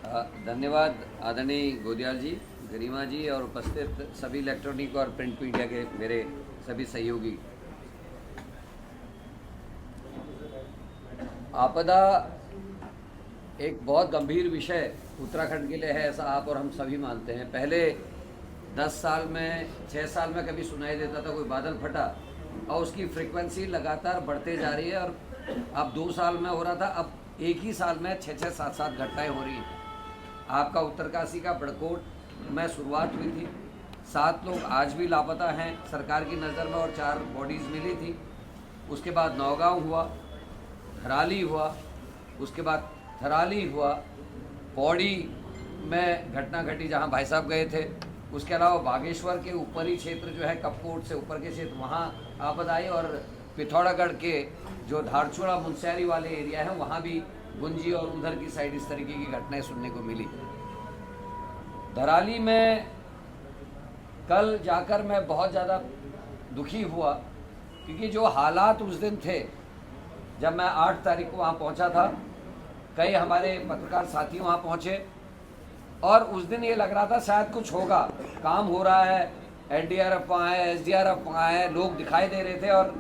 धन्यवाद आदरणीय गोदियाल जी, गरिमा जी और उपस्थित सभी इलेक्ट्रॉनिक और प्रिंट मीडिया के मेरे सभी सहयोगी। आपदा एक बहुत गंभीर विषय उत्तराखंड के लिए है, ऐसा आप और हम सभी मानते हैं। पहले 10 साल में 6 साल में कभी सुनाई देता था कोई बादल फटा, और उसकी फ्रीक्वेंसी लगातार बढ़ते जा रही है। और अब 2 साल में हो रहा था, अब एक ही साल में 6-6, 7-7 घटनाएं हो रही हैं। आपका उत्तरकाशी का बड़कोट में शुरुआत हुई थी, 7 लोग आज भी लापता हैं सरकार की नज़र में, और 4 बॉडीज़ मिली थी। उसके बाद नौगांव हुआ, थराली हुआ, उसके बाद थराली हुआ, पौड़ी में घटना घटी जहां भाई साहब गए थे। उसके अलावा बागेश्वर के ऊपरी क्षेत्र जो है, कपकोट से ऊपर के क्षेत्र, वहाँ आपदा आई। और पिथौरागढ़ के जो धारचूड़ा मुनस्यारी वाले एरिया है, वहाँ भी गुंजी और उधर की साइड इस तरीके की घटनाएं सुनने को मिली। धराली में कल जाकर मैं बहुत ज़्यादा दुखी हुआ, क्योंकि जो हालात उस दिन थे, जब मैं 8 तारीख को वहाँ पहुँचा था, कई हमारे पत्रकार साथी वहाँ पहुँचे, और उस दिन ये लग रहा था शायद कुछ होगा, काम हो रहा है, एनडीआरएफ वहाँ है, एसडीआरएफ वहाँ है, लोग दिखाई दे रहे थे और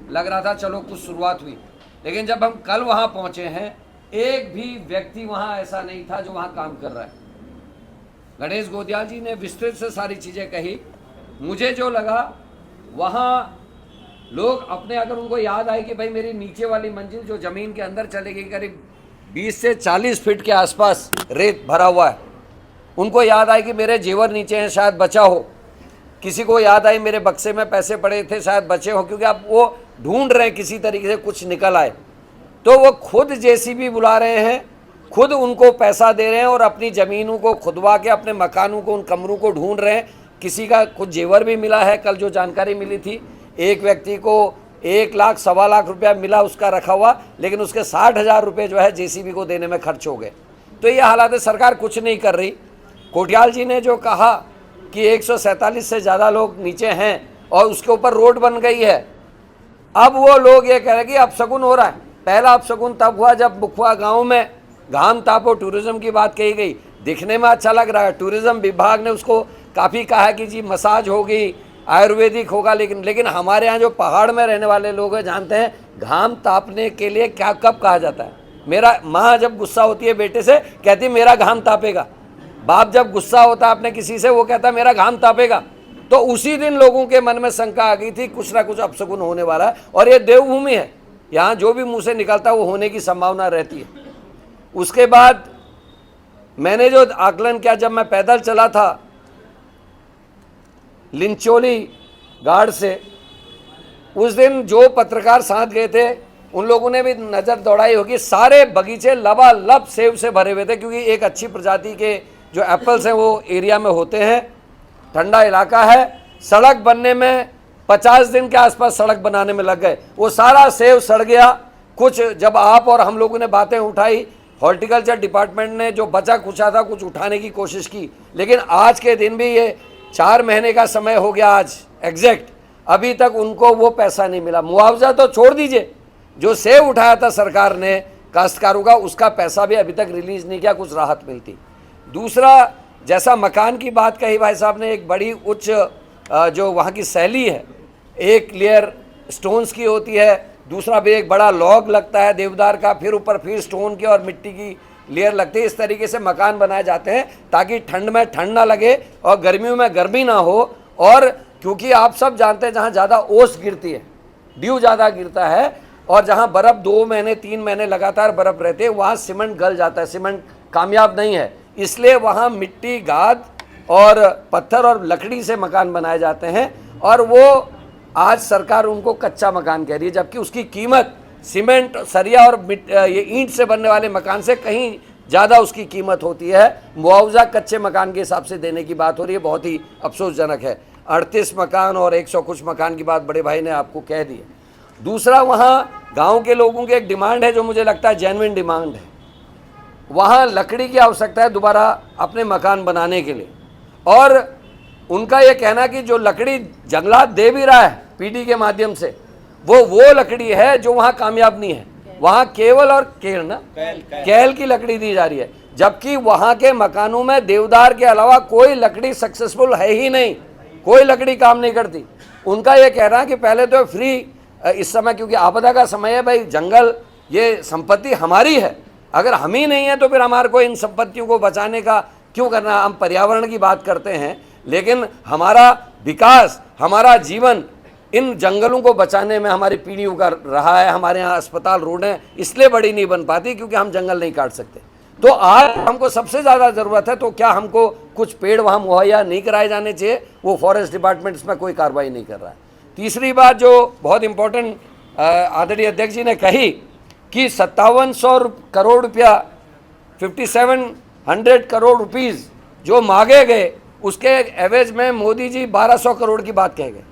लग रहा था चलो कुछ शुरुआत हुई। लेकिन जब हम कल वहाँ पहुँचे हैं, एक भी व्यक्ति वहाँ ऐसा नहीं था जो वहाँ काम कर रहा है। गणेश गोदियाल जी ने विस्तृत से सारी चीज़ें कही। मुझे जो लगा, वहाँ लोग अपने, अगर उनको याद आए कि भाई मेरी नीचे वाली मंजिल जो ज़मीन के अंदर चलेगी, करीब 20 से 40 फीट के आसपास रेत भरा हुआ है, उनको याद आए कि मेरे जेवर नीचे हैं, शायद बचा हो। किसी को याद आई मेरे बक्से में पैसे पड़े थे, शायद बचे हो, क्योंकि अब वो ढूंढ रहे हैं किसी तरीके से कुछ निकल आए। तो वो खुद जेसीबी बुला रहे हैं, खुद उनको पैसा दे रहे हैं और अपनी ज़मीनों को खुदवा के अपने मकानों को, उन कमरों को ढूंढ रहे हैं। किसी का कुछ जेवर भी मिला है, कल जो जानकारी मिली थी, एक व्यक्ति को 1 लाख, 1.25 लाख रुपया मिला उसका रखा हुआ, लेकिन उसके 60,000 रुपये जो है जेसीबी को देने में खर्च हो गए। तो ये हालात है, सरकार कुछ नहीं कर रही। कोटियाल जी ने जो कहा कि 147 से ज़्यादा लोग नीचे हैं और उसके ऊपर रोड बन गई है, अब वो लोग ये कह रहे हैं कि अपशगुन हो रहा है। पहला अपशगुन तब हुआ जब बुखवा गांव में घाम तापो टूरिज्म की बात कही गई, दिखने में अच्छा लग रहा है, टूरिज्म विभाग ने उसको काफ़ी कहा कि जी मसाज होगी, आयुर्वेदिक होगा, लेकिन हमारे यहाँ जो पहाड़ में रहने वाले लोग हैं जानते हैं घाम तापने के लिए क्या कब कहा जाता है। मेरा माँ जब गुस्सा होती है बेटे से, कहती मेरा घाम तापेगा। बाप जब गुस्सा होता है अपने किसी से, वो कहता मेरा घाम तापेगा। तो उसी दिन लोगों के मन में शंका आ गई थी कुछ ना कुछ अपशगुन होने वाला है, और ये देवभूमि है, यहाँ जो भी मुंह से निकलता है वो होने की संभावना रहती है। उसके बाद मैंने जो आकलन किया, जब मैं पैदल चला था लिंचोली गार्ड से, उस दिन जो पत्रकार साथ गए थे उन लोगों ने भी नज़र दौड़ाई होगी, सारे बगीचे लबालब सेब से भरे हुए थे, क्योंकि एक अच्छी प्रजाति के जो एप्पल्स हैं वो एरिया में होते हैं, ठंडा इलाका है। सड़क बनने में 50 दिन के आसपास सड़क बनाने में लग गए, वो सारा सेब सड़ गया। कुछ जब आप और हम लोगों ने बातें उठाई, हॉर्टिकल्चर डिपार्टमेंट ने जो बचा कुचा था कुछ उठाने की कोशिश की, लेकिन आज के दिन भी, ये 4 महीने का समय हो गया आज एग्जैक्ट, अभी तक उनको वो पैसा नहीं मिला। मुआवजा तो छोड़ दीजिए, जो सेब उठाया था सरकार ने काश्तकारों का, उसका पैसा भी अभी तक रिलीज़ नहीं किया, कुछ राहत मिलती। दूसरा, जैसा मकान की बात कही भाई साहब ने, एक बड़ी उच्च जो वहाँ की शैली है, एक लेयर स्टोन्स की होती है, दूसरा भी एक बड़ा लॉग लगता है देवदार का, फिर ऊपर फिर स्टोन की और मिट्टी की लेयर लगती है। इस तरीके से मकान बनाए जाते हैं ताकि ठंड में ठंड ना लगे और गर्मियों में गर्मी ना हो। और क्योंकि आप सब जानते हैं जहाँ ज़्यादा ओस गिरती है, ड्यू ज़्यादा गिरता है, और जहाँ बर्फ़ 2 महीने 3 महीने लगातार बर्फ़ रहती है, वहाँ सीमेंट गल जाता है, सीमेंट कामयाब नहीं है, इसलिए वहाँ मिट्टी, गाद और पत्थर और लकड़ी से मकान बनाए जाते हैं। और वो आज सरकार उनको कच्चा मकान कह रही है, जबकि उसकी कीमत सीमेंट, सरिया और ये ईंट से बनने वाले मकान से कहीं ज़्यादा उसकी कीमत होती है। मुआवजा कच्चे मकान के हिसाब से देने की बात हो रही है, बहुत ही अफसोसजनक है। 38 मकान और 100 कुछ मकान की बात बड़े भाई ने आपको कह दी है। दूसरा, वहाँ गांव के लोगों की एक डिमांड है जो मुझे लगता है जेन्युइन डिमांड है, वहाँ लकड़ी की आवश्यकता है दोबारा अपने मकान बनाने के लिए। और उनका ये कहना कि जो लकड़ी जंगलात दे भी रहा है पीडी के माध्यम से, वो लकड़ी है जो वहाँ कामयाब नहीं है। वहाँ केवल और केल की लकड़ी दी जा रही है, जबकि वहाँ के मकानों में देवदार के अलावा कोई लकड़ी सक्सेसफुल है ही नहीं, कोई लकड़ी काम नहीं करती। उनका ये कहना है कि पहले तो फ्री, इस समय क्योंकि आपदा का समय है भाई, जंगल ये संपत्ति हमारी है, अगर हम ही नहीं है तो फिर हमारे को इन संपत्तियों को बचाने का क्यों करना। हम पर्यावरण की बात करते हैं, लेकिन हमारा विकास, हमारा जीवन इन जंगलों को बचाने में हमारी पीढ़ियों का रहा है। हमारे यहाँ अस्पताल, रोडें इसलिए बड़ी नहीं बन पाती क्योंकि हम जंगल नहीं काट सकते। तो आज हमको सबसे ज़्यादा ज़रूरत है, तो क्या हमको कुछ पेड़ वहाँ मुहैया नहीं कराए जाने चाहिए? वो फॉरेस्ट डिपार्टमेंट इसमें कोई कार्रवाई नहीं कर रहा है। तीसरी बात जो बहुत इम्पोर्टेंट आदरणीय अध्यक्ष जी ने कही कि 5700 करोड़ रुपया, 5700 करोड़ रुपीज़ जो मांगे गए, उसके एवज में मोदी जी 1200 करोड़ की बात कह गए।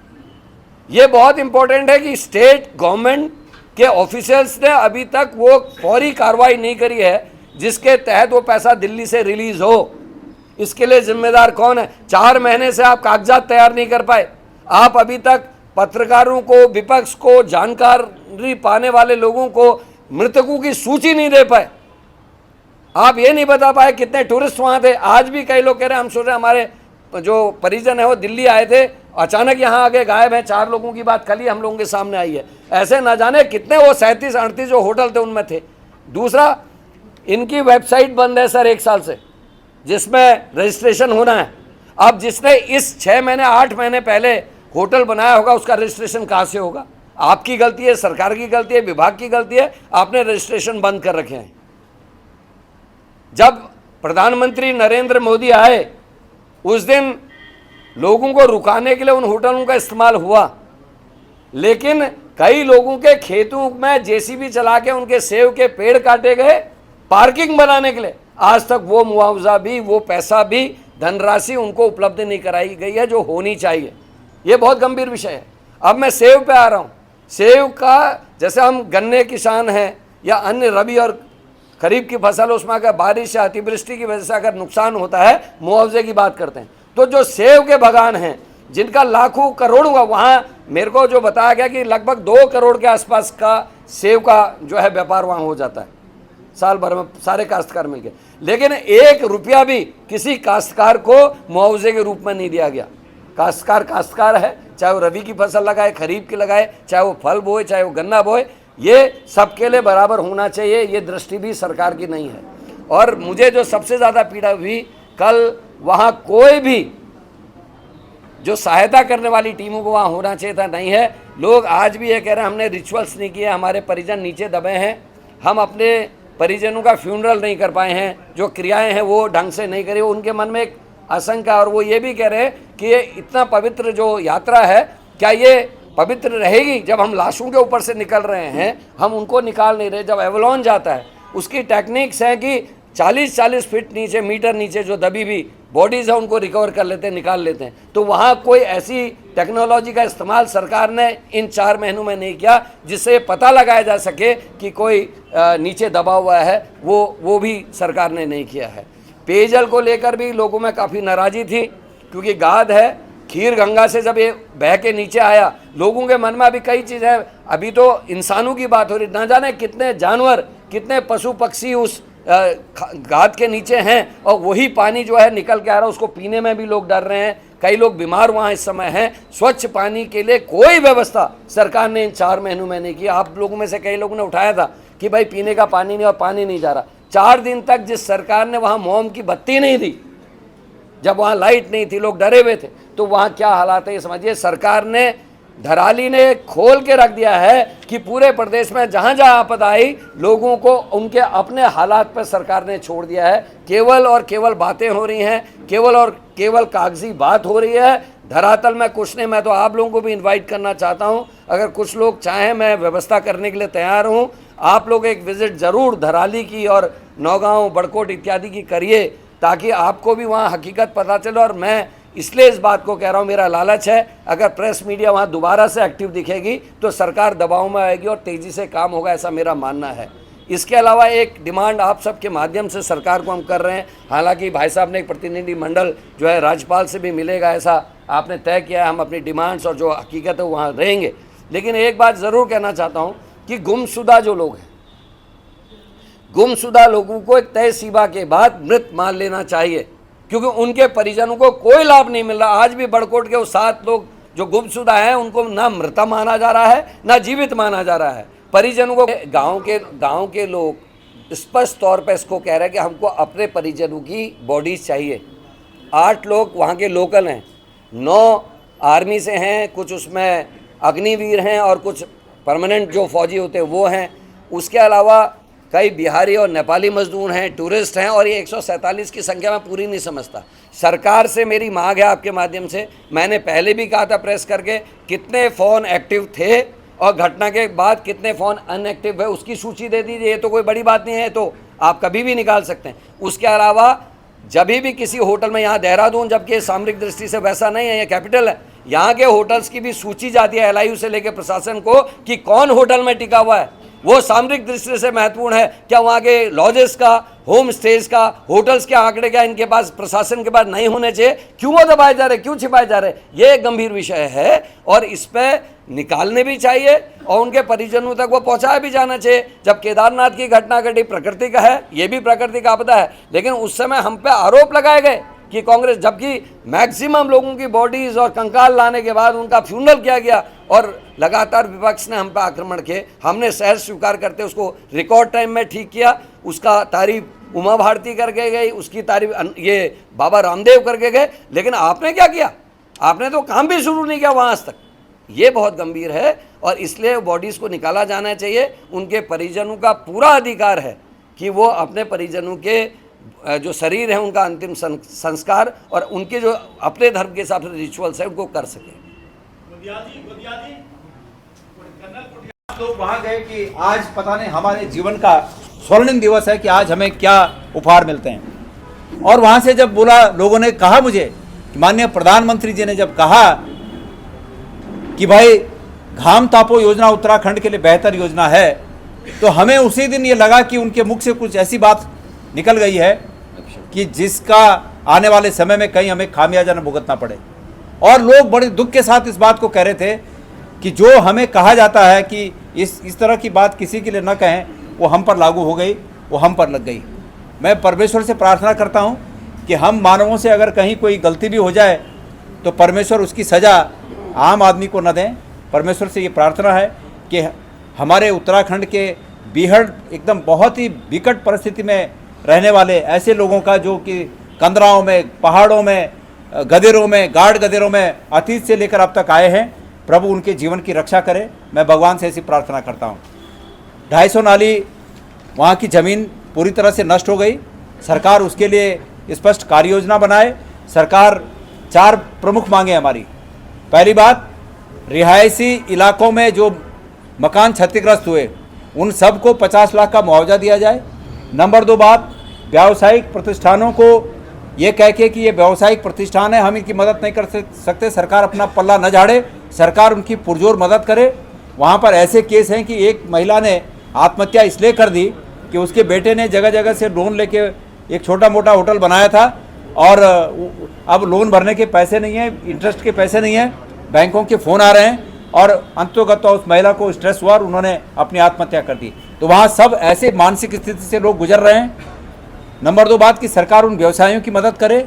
ये बहुत इंपॉर्टेंट है कि स्टेट गवर्नमेंट के ऑफिशियल्स ने अभी तक वो फौरी कार्रवाई नहीं करी है जिसके तहत वो पैसा दिल्ली से रिलीज हो। इसके लिए जिम्मेदार कौन है? 4 महीने से आप कागजात तैयार नहीं कर पाए, आप अभी तक पत्रकारों को, विपक्ष को, जानकारी पाने वाले लोगों को मृतकों की सूची नहीं दे पाए, आप ये नहीं बता पाए कितने टूरिस्ट वहाँ थे। आज भी कई लोग कह रहे हैं, हम सोच रहे हमारे जो परिजन है वो दिल्ली आए थे, अचानक यहाँ आके गायब हैं। 4 लोगों की बात कल ही हम लोगों के सामने आई है। ऐसे न जाने कितने वो 37-38 जो होटल थे उनमें थे। दूसरा, इनकी वेबसाइट बंद है सर 1 साल से, जिसमें रजिस्ट्रेशन होना है। अब जिसने इस 6 महीने 8 महीने पहले होटल बनाया होगा उसका रजिस्ट्रेशन कहाँ से होगा? आपकी गलती है, सरकार की गलती है, विभाग की गलती है, आपने रजिस्ट्रेशन बंद कर रखे हैं। जब प्रधानमंत्री नरेंद्र मोदी आए उस दिन लोगों को रुकाने के लिए उन होटलों का इस्तेमाल हुआ, लेकिन कई लोगों के खेतों में जेसीबी चला के उनके सेब के पेड़ काटे गए पार्किंग बनाने के लिए। आज तक वो मुआवजा भी, वो पैसा भी, धनराशि उनको उपलब्ध नहीं कराई गई है जो होनी चाहिए। ये बहुत गंभीर विषय है। अब मैं सेब पे आ रहा हूँ। सेब का, जैसे हम गन्ने किसान हैं या अन्य रबी और खरीफ की फसल, उसमें अगर बारिश या अतिवृष्टि की वजह से अगर नुकसान होता है, मुआवजे की बात करते हैं। तो जो सेब के बागान हैं जिनका लाखों करोड़ों का, वहाँ मेरे को जो बताया गया कि लगभग 2 करोड़ के आसपास का सेब का जो है व्यापार वहाँ हो जाता है साल भर में, सारे काश्तकार मिलके। लेकिन 1 रुपया भी किसी काश्तकार को मुआवजे के रूप में नहीं दिया गया। काश्तकार है, चाहे वो रबी की फसल लगाए, खरीफ की लगाए, चाहे वो फल बोए, चाहे वो गन्ना बोए, ये सबके लिए बराबर होना चाहिए। ये दृष्टि भी सरकार की नहीं है। और मुझे जो सबसे ज़्यादा पीड़ा हुई, कल वहाँ कोई भी जो सहायता करने वाली टीमों को वहाँ होना चाहिए था, नहीं है। लोग आज भी ये कह रहे हैं हमने रिचुअल्स नहीं किए, हमारे परिजन नीचे दबे हैं, हम अपने परिजनों का फ्यूनरल नहीं कर पाए हैं, जो क्रियाएं हैं वो ढंग से नहीं करी। उनके मन में एक आशंका, और वो ये भी कह रहे हैं कि ये इतना पवित्र जो यात्रा है, क्या ये पवित्र रहेगी? जब हम लाशों के ऊपर से निकल रहे हैं, हम उनको निकाल नहीं रहे। जब एवलॉन जाता है, उसकी टेक्निक्स हैं कि 40-40 फीट नीचे, मीटर नीचे जो दबी हुई बॉडीज़ है उनको रिकवर कर लेते हैं, निकाल लेते हैं। तो वहाँ कोई ऐसी टेक्नोलॉजी का इस्तेमाल सरकार ने इन 4 महीनों में नहीं किया जिससे पता लगाया जा सके कि कोई नीचे दबा हुआ है, वो भी सरकार ने नहीं किया है। पेयजल को लेकर भी लोगों में काफ़ी नाराज़गी थी, क्योंकि गाद है, खीर गंगा से जब ये बह के नीचे आया, लोगों के मन में अभी कई चीज़ें, अभी तो इंसानों की बात हो रही, ना जाने कितने जानवर, कितने पशु पक्षी उस गाद के नीचे हैं, और वही पानी जो है निकल के आ रहा है, उसको पीने में भी लोग डर रहे हैं। कई लोग बीमार वहाँ इस समय हैं। स्वच्छ पानी के लिए कोई व्यवस्था सरकार ने इन 4 महीनों में नहीं की। आप लोगों में से कई लोगों ने उठाया था कि भाई पीने का पानी नहीं, और पानी नहीं जा रहा। 4 दिन तक जिस सरकार ने वहाँ मोम की बत्ती नहीं दी, जब वहाँ लाइट नहीं थी, लोग डरे हुए थे, तो वहाँ क्या हालात है ये समझिए। सरकार ने, धराली ने खोल के रख दिया है कि पूरे प्रदेश में जहाँ जहाँ आपदा आई, लोगों को उनके अपने हालात पर सरकार ने छोड़ दिया है। केवल और केवल बातें हो रही हैं, केवल और केवल कागजी बात हो रही है, धरातल में कुछ नहीं। मैं तो आप लोगों को भी इनवाइट करना चाहता हूँ, अगर कुछ लोग चाहें, मैं व्यवस्था करने के लिए तैयार हूँ। आप लोग एक विज़िट ज़रूर धराली की और नौगांव, बड़कोट इत्यादि की करिए, ताकि आपको भी वहाँ हकीकत पता चले। और मैं इसलिए इस बात को कह रहा हूँ, मेरा लालच है, अगर प्रेस मीडिया वहाँ दोबारा से एक्टिव दिखेगी तो सरकार दबाव में आएगी और तेज़ी से काम होगा, ऐसा मेरा मानना है। इसके अलावा एक डिमांड आप सबके माध्यम से सरकार को हम कर रहे हैं। हालांकि भाई साहब ने एक प्रतिनिधिमंडल जो है राज्यपाल से भी मिलेगा, ऐसा आपने तय किया है। हम अपनी डिमांड्स और जो हकीकत है वहाँ रहेंगे। लेकिन एक बात ज़रूर कहना चाहता हूँ कि गुमशुदा जो लोग हैं, गुमशुदा लोगों को एक तय सीमा के बाद मृत मान लेना चाहिए, क्योंकि उनके परिजनों को कोई लाभ नहीं मिल रहा। आज भी बड़कोट के वो 7 लोग जो गुमशुदा हैं उनको ना मृता माना जा रहा है ना जीवित माना जा रहा है। परिजनों को गांव के लोग स्पष्ट तौर पर इसको कह रहे हैं कि हमको अपने परिजनों की बॉडीज चाहिए। 8 लोग वहाँ के लोकल हैं, 9 आर्मी से हैं, कुछ उसमें अग्निवीर हैं और कुछ परमानेंट जो फौजी होते हैं वो हैं। उसके अलावा कई बिहारी और नेपाली मजदूर हैं, टूरिस्ट हैं, और ये 147 की संख्या में पूरी नहीं समझता। सरकार से मेरी मांग है आपके माध्यम से, मैंने पहले भी कहा था प्रेस करके, कितने फ़ोन एक्टिव थे और घटना के बाद कितने फ़ोन अनएक्टिव है उसकी सूची दे दीजिए। ये तो कोई बड़ी बात नहीं है, तो आप कभी भी निकाल सकते हैं। उसके अलावा जब भी किसी होटल में, यहाँ देहरादून जबकि सामरिक दृष्टि से वैसा नहीं है, ये कैपिटल है, यहाँ के होटल्स की भी सूची जाती है LIU से लेकर प्रशासन को कि कौन होटल में टिका हुआ है। वो सामरिक दृष्टि से महत्वपूर्ण है। क्या वहाँ के लॉजेस का, होम स्टेज का, होटल्स के आंकड़े क्या इनके पास, प्रशासन के पास नहीं होने चाहिए? क्यों वो दबाए जा रहे, क्यों छिपाए जा रहे? ये एक गंभीर विषय है और इस पर निकालने भी चाहिए और उनके परिजनों तक वो पहुँचाया भी जाना चाहिए। जब केदारनाथ की घटना घटी, प्रकृति का है, ये भी प्रकृति का आपदा है, लेकिन उस समय हम पे आरोप लगाए गए कि कांग्रेस, जबकि मैक्सिमम लोगों की बॉडीज और कंकाल लाने के बाद उनका फ्यूनरल किया गया और लगातार विपक्ष ने हम पे आक्रमण किए। हमने सहज स्वीकार करते उसको रिकॉर्ड टाइम में ठीक किया। उसका तारीफ उमा भारती करके गई, उसकी तारीफ ये बाबा रामदेव करके गए, लेकिन आपने क्या किया? आपने तो काम भी शुरू नहीं किया वहाँ आज तक। ये बहुत गंभीर है और इसलिए बॉडीज़ को निकाला जाना चाहिए। उनके परिजनों का पूरा अधिकार है कि वो अपने परिजनों के जो शरीर है उनका अंतिम संस्कार और उनके जो अपने धर्म के हिसाब से रिचुअल्स है उनको कर सके। लोग वहां गए कि आज पता नहीं हमारे जीवन का स्वर्णिम दिवस है कि आज हमें क्या उपहार मिलते हैं। और वहां से जब बोला, लोगों ने कहा मुझे कि माननीय प्रधानमंत्री जी ने जब कहा कि भाई घाम तापो योजना उत्तराखंड के लिए बेहतर योजना है, तो हमें उसी दिन ये लगा कि उनके मुख से कुछ ऐसी बात निकल गई है कि जिसका आने वाले समय में कहीं हमें खामियाजा न भुगतना पड़े। और लोग बड़े दुख के साथ इस बात को कह रहे थे कि जो हमें कहा जाता है कि इस तरह की बात किसी के लिए न कहें, वो हम पर लागू हो गई, वो हम पर लग गई। मैं परमेश्वर से प्रार्थना करता हूँ कि हम मानवों से अगर कहीं कोई गलती भी हो जाए तो परमेश्वर उसकी सज़ा आम आदमी को न दें। परमेश्वर से ये प्रार्थना है कि हमारे उत्तराखंड के बीहड़ एकदम बहुत ही विकट परिस्थिति में रहने वाले ऐसे लोगों का, जो कि कंदराओं में, पहाड़ों में, गदेरों में, गाढ़ गदेरों में अतीत से लेकर अब तक आए हैं, प्रभु उनके जीवन की रक्षा करे। मैं भगवान से ऐसी प्रार्थना करता हूँ। 250 नाली वहाँ की ज़मीन पूरी तरह से नष्ट हो गई। सरकार उसके लिए स्पष्ट कार्य योजना बनाए। सरकार 4 प्रमुख मांगे हमारी। पहली बात, रिहायशी इलाकों में जो मकान क्षतिग्रस्त हुए उन सबको 50 लाख का मुआवजा दिया जाए। नंबर 2 बात, व्यावसायिक प्रतिष्ठानों को ये कह के कि ये व्यावसायिक प्रतिष्ठान है, हम इनकी मदद नहीं कर सकते, सरकार अपना पल्ला न झाड़े, सरकार उनकी पुरजोर मदद करे। वहाँ पर ऐसे केस हैं कि एक महिला ने आत्महत्या इसलिए कर दी कि उसके बेटे ने जगह जगह से लोन लेके एक छोटा मोटा होटल बनाया था और अब लोन भरने के पैसे नहीं है, इंटरेस्ट के पैसे नहीं है, बैंकों के फ़ोन आ रहे हैं और अंततोगत्वा उस महिला को स्ट्रेस हुआ और उन्होंने अपनी आत्महत्या कर दी। तो वहाँ सब ऐसे मानसिक स्थिति से लोग गुजर रहे हैं। नंबर 2 बात कि सरकार उन व्यवसायियों की मदद करे।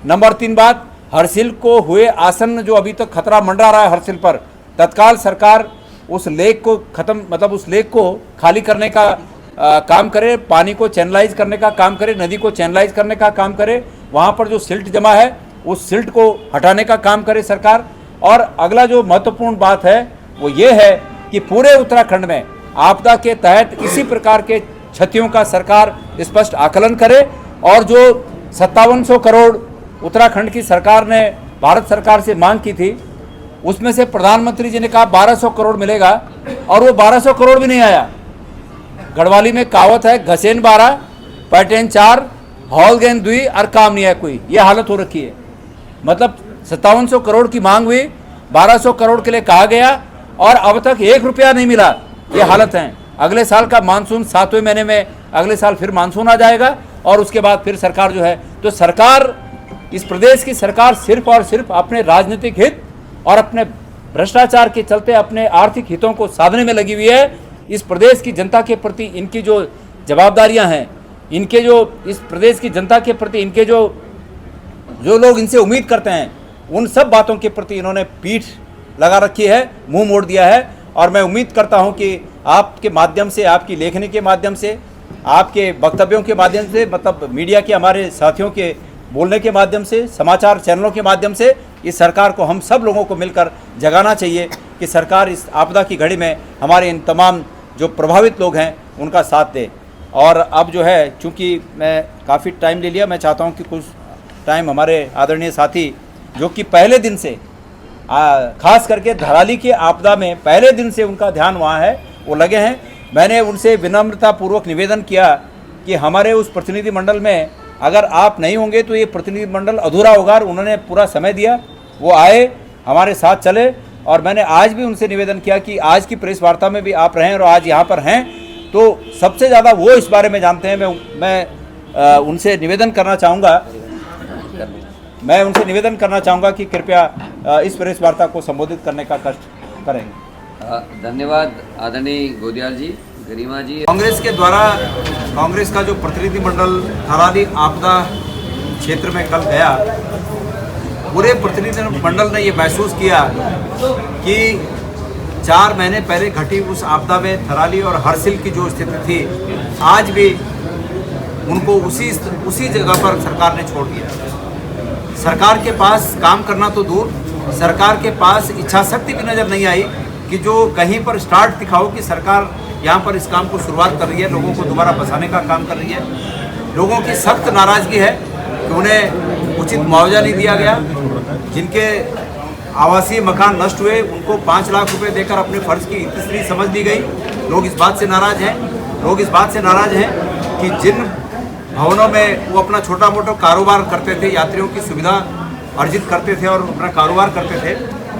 नंबर 3 बात, हरसिल को हुए आसन्न जो अभी तक खतरा मंडरा रहा है हरसिल पर, तत्काल सरकार उस लेक को उस लेक को खाली करने का काम करे, पानी को चैनलाइज करने का काम करे, नदी को चैनलाइज करने का काम करे, वहाँ पर जो सिल्ट जमा है उस सिल्ट को हटाने का काम करे सरकार। और अगला जो महत्वपूर्ण बात है वो ये है कि पूरे उत्तराखंड में आपदा के तहत इसी प्रकार के क्षतियों का सरकार स्पष्ट आकलन करे और जो 5700 करोड़ उत्तराखंड की सरकार ने भारत सरकार से मांग की थी, उसमें से प्रधानमंत्री जी ने कहा 1200 करोड़ मिलेगा और वो 1200 करोड़ भी नहीं आया। गढ़वाली में कहावत है, घसेन 12 पैटर्न 4 हॉल गेंद 2 और काम नहीं है कोई, ये हालत हो रखी है। मतलब 5700 करोड़ की मांग हुई, 1200 करोड़ के लिए कहा गया और अब तक 1 रुपया नहीं मिला, ये हालत है। अगले साल का मानसून 7वें महीने में, अगले साल फिर मानसून आ जाएगा और उसके बाद फिर सरकार जो है, तो सरकार, इस प्रदेश की सरकार सिर्फ और सिर्फ अपने राजनीतिक हित और अपने भ्रष्टाचार के चलते अपने आर्थिक हितों को साधने में लगी हुई है। इस प्रदेश की जनता के प्रति इनकी जो जवाबदारियां हैं, इनके जो इस प्रदेश की जनता के प्रति इनके जो लोग इनसे उम्मीद करते हैं, उन सब बातों के प्रति इन्होंने पीठ लगा रखी है, मुंह मोड़ दिया है। और मैं उम्मीद करता हूं कि आपके माध्यम से, आपकी लेखनी के माध्यम से, आपके वक्तव्यों के माध्यम से, मतलब मीडिया के हमारे साथियों के बोलने के माध्यम से, समाचार चैनलों के माध्यम से इस सरकार को, हम सब लोगों को मिलकर जगाना चाहिए कि सरकार इस आपदा की घड़ी में हमारे इन तमाम जो प्रभावित लोग हैं उनका साथ दे। और अब जो है, चूँकि मैं काफ़ी टाइम ले लिया, मैं चाहता हूँ कि कुछ टाइम हमारे आदरणीय साथी जो कि पहले दिन से खास करके धराली के आपदा में पहले दिन से उनका ध्यान वहाँ है, वो लगे हैं। मैंने उनसे विनम्रतापूर्वक निवेदन किया कि हमारे उस प्रतिनिधि मंडल में अगर आप नहीं होंगे तो ये प्रतिनिधि मंडल अधूरा होगा। उन्होंने पूरा समय दिया, वो आए, हमारे साथ चले। और मैंने आज भी उनसे निवेदन किया कि आज की प्रेस वार्ता में भी आप रहें और आज यहाँ पर हैं तो सबसे ज़्यादा वो इस बारे में जानते हैं। मैं उनसे निवेदन करना चाहूँगा कि कृपया इस प्रेस वार्ता को संबोधित करने का कष्ट करें। धन्यवाद आदरणीय गोदियाल जी, गरिमा जी। कांग्रेस के द्वारा, कांग्रेस का जो प्रतिनिधि मंडल धराली आपदा क्षेत्र में कल गया, पूरे प्रतिनिधि मंडल ने ये महसूस किया कि 4 महीने पहले घटी उस आपदा में धराली और हरसिल की जो स्थिति थी, आज भी उनको उसी जगह पर सरकार ने छोड़ दिया। सरकार के पास काम करना तो दूर, सरकार के पास इच्छा शक्ति भी नज़र नहीं आई कि जो कहीं पर स्टार्ट दिखाओ कि सरकार यहाँ पर इस काम को शुरुआत कर रही है, लोगों को दोबारा बसाने का काम कर रही है। लोगों की सख्त नाराज़गी है कि उन्हें उचित मुआवजा नहीं दिया गया। जिनके आवासीय मकान नष्ट हुए उनको 5 लाख रुपए देकर अपने फर्ज की तीसरी समझ ली गई। लोग इस बात से नाराज़ हैं कि जिन भवनों में वो अपना छोटा मोटा कारोबार करते थे, यात्रियों की सुविधा अर्जित करते थे और अपना कारोबार करते थे,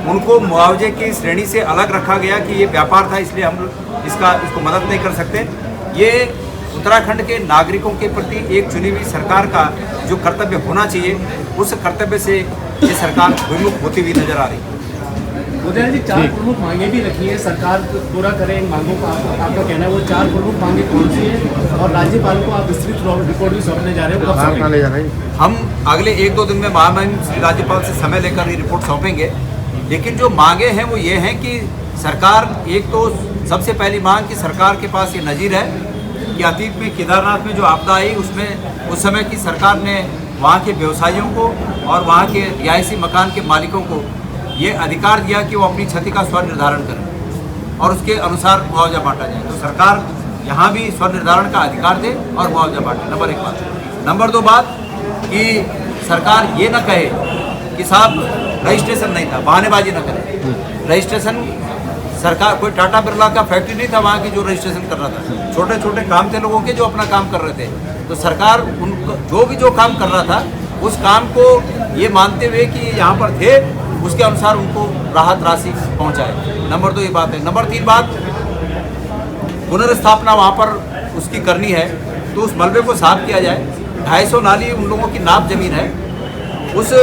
उनको मुआवजे की श्रेणी से अलग रखा गया कि ये व्यापार था, इसलिए हम इसको मदद नहीं कर सकते। ये उत्तराखंड के नागरिकों के प्रति एक चुनी हुई सरकार का जो कर्तव्य होना चाहिए, उस कर्तव्य से ये सरकार विमुख होती हुई नजर आ रही है। गोदियाल जी, 4 प्रमुख मांगे भी रखी है, सरकार पूरा करे इन मांगों का, आपका कहना है वो 4 प्रमुख मांगे कौन सी है? और राज्यपाल को आप विस्तृत रिपोर्ट भी सौंपने जा रहे हो? हम अगले 1-2 दिन में महामहिम श्री राज्यपाल से समय लेकर ये रिपोर्ट सौंपेंगे। लेकिन जो मांगे हैं वो ये हैं कि सरकार, एक तो सबसे पहली मांग कि सरकार के पास ये नज़ीर है कि अतीत में केदारनाथ में जो आपदा आई उसमें उस समय की सरकार ने वहाँ के व्यवसायियों को और वहाँ के रिहायशी मकान के मालिकों को ये अधिकार दिया कि वो अपनी क्षति का स्व निर्धारण करें और उसके अनुसार मुआवजा बांटा जाए। तो सरकार यहाँ भी स्व निर्धारण का अधिकार दे और मुआवजा बांटे, नंबर 1 बात। नंबर 2 बात कि सरकार ये न कहे कि साहब रजिस्ट्रेशन नहीं था, बहानेबाजी न करे। रजिस्ट्रेशन सरकार, कोई टाटा बिरला का फैक्ट्री नहीं था वहाँ की जो रजिस्ट्रेशन कर रहा था, छोटे छोटे काम थे लोगों के जो अपना काम कर रहे थे। तो सरकार उनको जो काम कर रहा था उस काम को ये मानते हुए कि यहाँ पर थे, उसके अनुसार उनको राहत राशि पहुँचाए। नंबर 2 ये बात है। नंबर 3 बात, पुनर्स्थापना वहाँ पर उसकी करनी है तो उस मलबे को साफ किया जाए। 250 नाली उन लोगों की नाप जमीन है, उस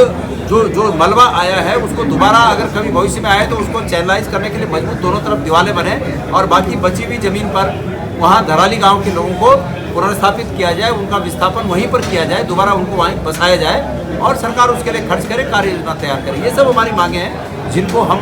जो मलबा आया है उसको दोबारा अगर कभी भविष्य में आए तो उसको चैनलाइज करने के लिए मजबूत दोनों तरफ दीवारें बने और बाकी बची हुई ज़मीन पर वहाँ धराली गांव के लोगों को पुनर्स्थापित किया जाए, उनका विस्थापन वहीं पर किया जाए, दोबारा उनको वहीं बसाया जाए और सरकार उसके लिए खर्च करे, कार्य योजना तैयार करे। ये सब हमारी मांगे हैं जिनको हम